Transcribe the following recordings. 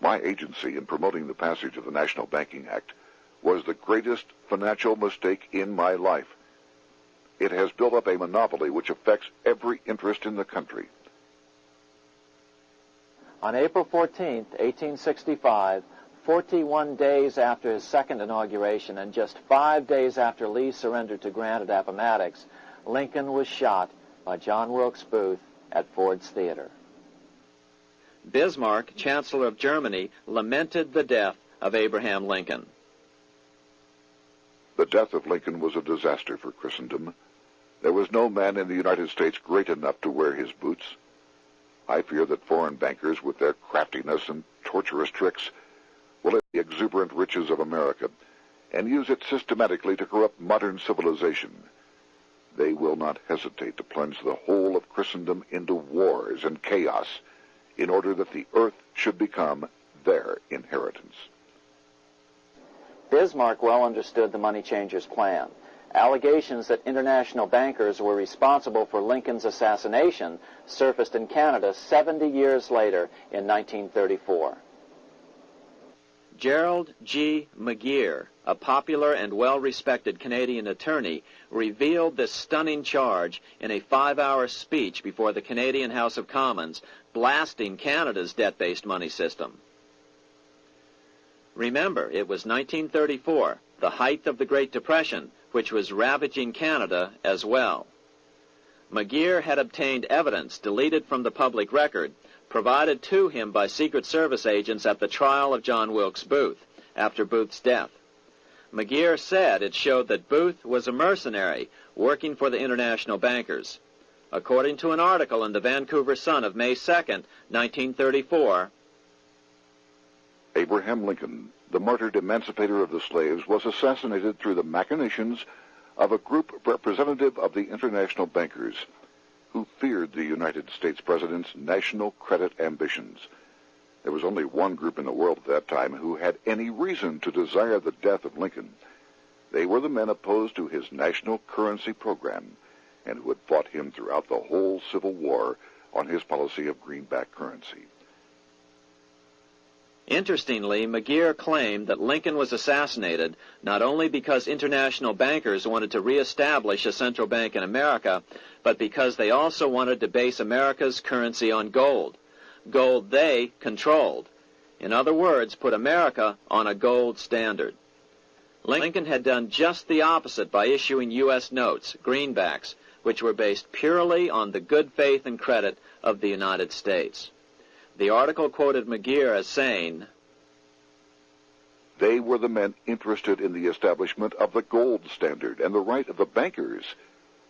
my agency in promoting the passage of the National Banking Act was the greatest financial mistake in my life. It has built up a monopoly which affects every interest in the country. On April 14, 1865, 41 days after his second inauguration and just 5 days after Lee surrendered to Grant at Appomattox, Lincoln was shot by John Wilkes Booth at Ford's Theater. Bismarck, Chancellor of Germany, lamented the death of Abraham Lincoln. The death of Lincoln was a disaster for Christendom. There was no man in the United States great enough to wear his boots. I fear that foreign bankers, with their craftiness and torturous tricks, will take the exuberant riches of America and use it systematically to corrupt modern civilization. They will not hesitate to plunge the whole of Christendom into wars and chaos in order that the earth should become their inheritance. Bismarck well understood the money changers' plan. Allegations that international bankers were responsible for Lincoln's assassination surfaced in Canada 70 years later in 1934. Gerald G. McGeer, a popular and well-respected Canadian attorney, revealed this stunning charge in a 5-hour speech before the Canadian House of Commons, blasting Canada's debt-based money system. Remember, it was 1934, the height of the Great Depression, which was ravaging Canada as well. McGeer had obtained evidence deleted from the public record, provided to him by Secret Service agents at the trial of John Wilkes Booth after Booth's death. McGeer said it showed that Booth was a mercenary working for the international bankers. According to an article in the Vancouver Sun of May 2nd, 1934, Abraham Lincoln, the martyred emancipator of the slaves, was assassinated through the machinations of a group representative of the international bankers who feared the United States President's national credit ambitions. There was only one group in the world at that time who had any reason to desire the death of Lincoln. They were the men opposed to his national currency program and who had fought him throughout the whole Civil War on his policy of greenback currency. Interestingly, McGeer claimed that Lincoln was assassinated not only because international bankers wanted to reestablish a central bank in America, but because they also wanted to base America's currency on gold. Gold they controlled. In other words, put America on a gold standard. Lincoln had done just the opposite by issuing U.S. notes, greenbacks, which were based purely on the good faith and credit of the United States. The article quoted McGeer as saying, "They were the men interested in the establishment of the gold standard and the right of the bankers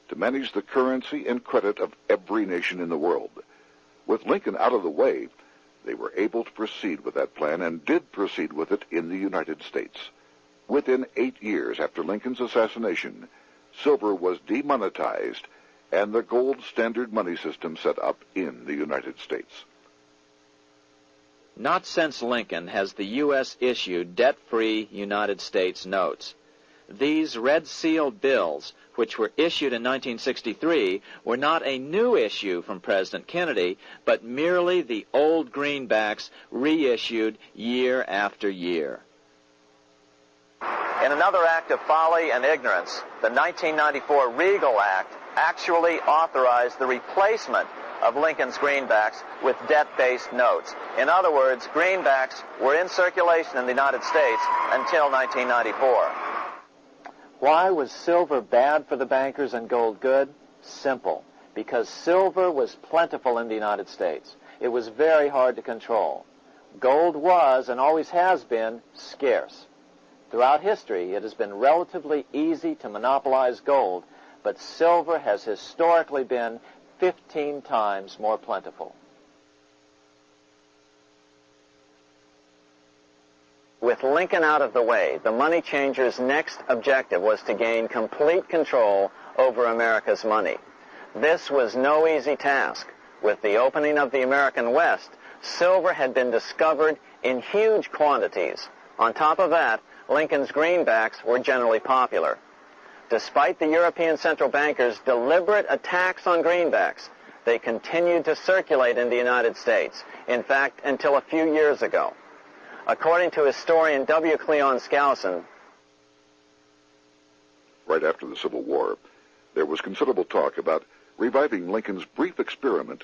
to manage the currency and credit of every nation in the world. With Lincoln out of the way, they were able to proceed with that plan and did proceed with it in the United States. Within 8 years after Lincoln's assassination, silver was demonetized and the gold standard money system set up in the United States." Not since Lincoln has the U.S. issued debt-free United States notes. These red-sealed bills, which were issued in 1963, were not a new issue from President Kennedy, but merely the old greenbacks reissued year after year. In another act of folly and ignorance, the 1994 Regal Act actually authorized the replacement of Lincoln's greenbacks with debt-based notes. In other words, greenbacks were in circulation in the United States until 1994. Why was silver bad for the bankers and gold good? Simple. Because silver was plentiful in the United States. It was very hard to control. Gold was, and always has been, scarce. Throughout history, it has been relatively easy to monopolize gold, but silver has historically been 15 times more plentiful. With Lincoln out of the way, the money changers' next objective was to gain complete control over America's money. This was no easy task. With the opening of the American West, silver had been discovered in huge quantities. On top of that, Lincoln's greenbacks were generally popular. Despite the European central bankers' deliberate attacks on greenbacks, they continued to circulate in the United States, in fact, until a few years ago. According to historian W. Cleon Skousen, right after the Civil War, there was considerable talk about reviving Lincoln's brief experiment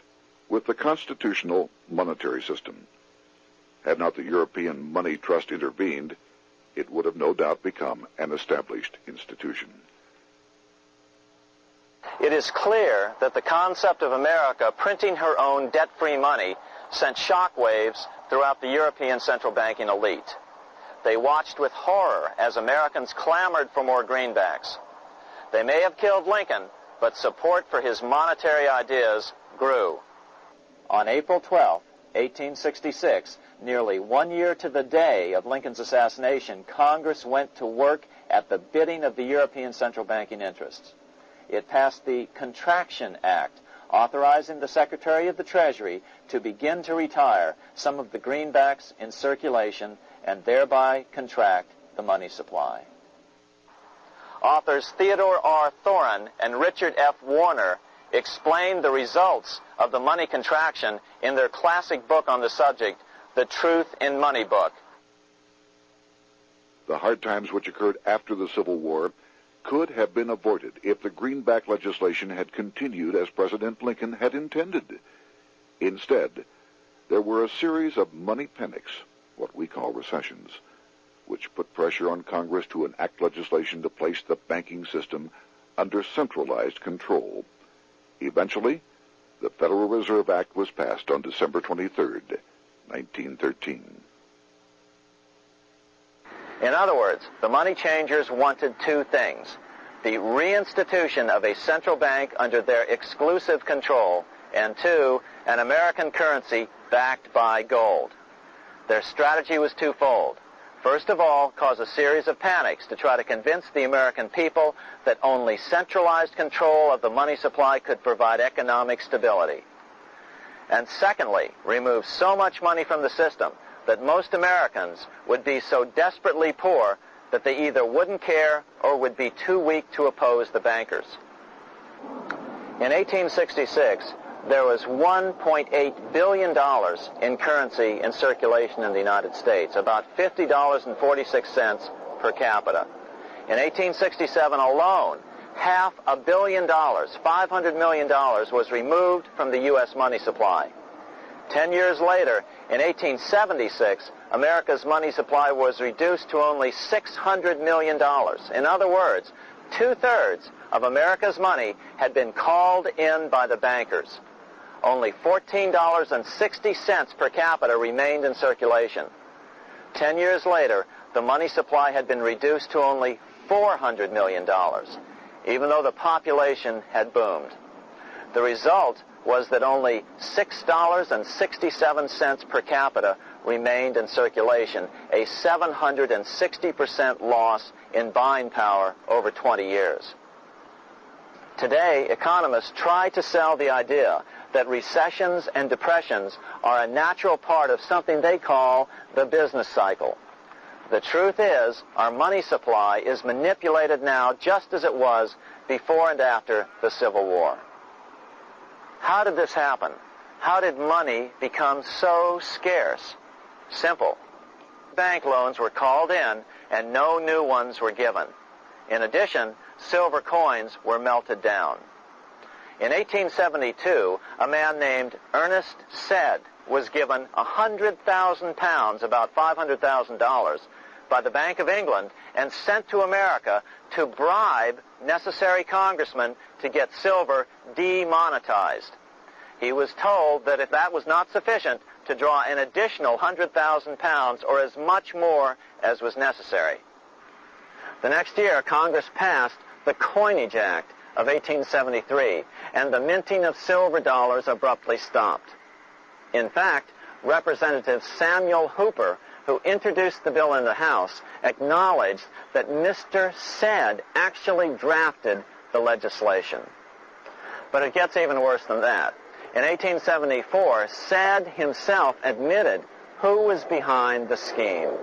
with the constitutional monetary system. Had not the European Money Trust intervened, it would have no doubt become an established institution. it is clear that the concept of America printing her own debt-free money sent shockwaves throughout the European central banking elite. They watched with horror as Americans clamored for more greenbacks. They may have killed Lincoln, but support for his monetary ideas grew. On April 12, 1866, nearly 1 year to the day of Lincoln's assassination, Congress went to work at the bidding of the European central banking interests. It passed the Contraction Act, authorizing the Secretary of the Treasury to begin to retire some of the greenbacks in circulation and thereby contract the money supply. Authors Theodore R. Thorin and Richard F. Warner explained the results of the money contraction in their classic book on the subject, The Truth in Money Book. The hard times which occurred after the Civil War could have been avoided if the greenback legislation had continued as President Lincoln had intended. Instead, there were a series of money panics, what we call recessions, which put pressure on Congress to enact legislation to place the banking system under centralized control. Eventually, the Federal Reserve Act was passed on December 23, 1913. In other words, the money changers wanted two things: the reinstitution of a central bank under their exclusive control, and two, an American currency backed by gold. Their strategy was twofold. First of all, cause a series of panics to try to convince the American people that only centralized control of the money supply could provide economic stability. And secondly, remove so much money from the system that most Americans would be so desperately poor that they either wouldn't care or would be too weak to oppose the bankers. In 1866, there was $1.8 billion in currency in circulation in the United States, about $50.46 per capita. In 1867 alone, $500 million, $500 million, was removed from the U.S. money supply. 10 years later, in 1876, America's money supply was reduced to only $600 million. In other words, 2/3 of America's money had been called in by the bankers. Only $14.60 per capita remained in circulation. 10 years later, the money supply had been reduced to only $400 million, even though the population had boomed. The result was that only $6.67 per capita remained in circulation, a 760% loss in buying power over 20 years. Today, economists try to sell the idea that recessions and depressions are a natural part of something they call the business cycle. The truth is, our money supply is manipulated now just as it was before and after the Civil War. How did this happen? How did money become so scarce? Simple. Bank loans were called in and no new ones were given. In addition, silver coins were melted down. In 1872, a man named Ernest Sed was given 100,000 pounds, about $500,000, by the Bank of England and sent to America to bribe necessary congressmen to get silver demonetized. He was told that if that was not sufficient, to draw an additional 100,000 pounds or as much more as was necessary. The next year, Congress passed the Coinage Act of 1873, and the minting of silver dollars abruptly stopped. In fact, Representative Samuel Hooper, who introduced the bill in the House, acknowledged that Mr. Sed actually drafted the legislation. But it gets even worse than that. In 1874, Sed himself admitted who was behind the scheme.